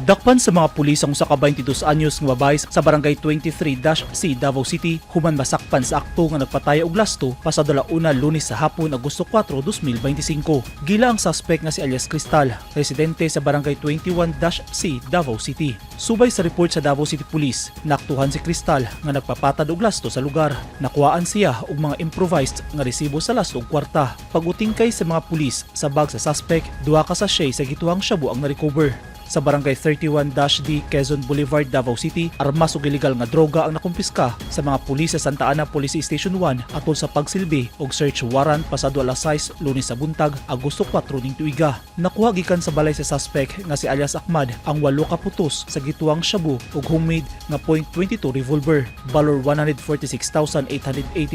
Dakpan sa mga pulis ang usa ka 22 anyos nga babaye sa barangay 23-C Davao City human masakpan sa akto nga nagpataya og lasto pasado launa Lunes sa hapon Agosto 4, 2025. Gila ang suspect nga si alias Cristal, residente sa barangay 21-C Davao City. Subay sa report sa Davao City Police, naaktuhan si Cristal nga nagpapatad og lasto sa lugar. Nakuhaan siya og mga improvised nga resibo sa lasto og kwarta. Pag-utingkay sa mga pulis sa bag sa suspect, duha ka sachet sa gituohang shabu ang na-recover. Sa barangay 31-D Quezon Boulevard, Davao City, armas ug illegal nga droga ang nakumpiska sa mga pulis sa Santa Ana Police Station 1 atol sa pagsilbi og search warrant pasado alas 6 Lunes sa buntag Agosto 4 ning tuiga. Nakuha gikan sa balay sa suspect nga si alias Ahmad ang 8 ka putos sa gituohang shabu ug homemade nga .22 revolver. Valor 146,880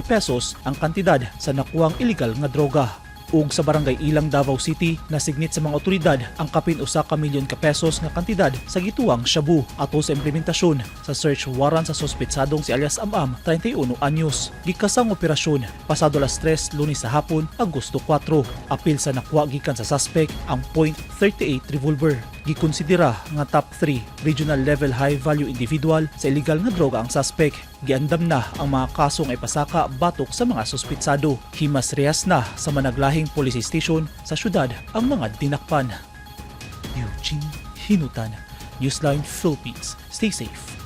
pesos ang kantidad sa nakuhang illegal nga droga. Ug sa barangay Ilang, Davao City, nasignit sa mga otoridad ang kapin usa ka milyon ka pesos nga kantidad sa gituohang shabu atol sa implementasyon sa search warrant sa suspetsadong si alias Amam, 31 anyos. Gikasang operasyon pasado alas 3 Lunes sa hapon, Agosto 4. Apil sa nakuha gikan sa suspect ang .38 revolver. Gikonsidera nga top 3 regional level high value individual sa illegal nga droga ang suspect. Giandam na ang mga kasong ay pasaka batok sa mga suspitsado. Himas rehas na sa managlahing police station sa syudad ang mga dinakpan. Eugene Hinutan, Newsline Philippines. Stay safe.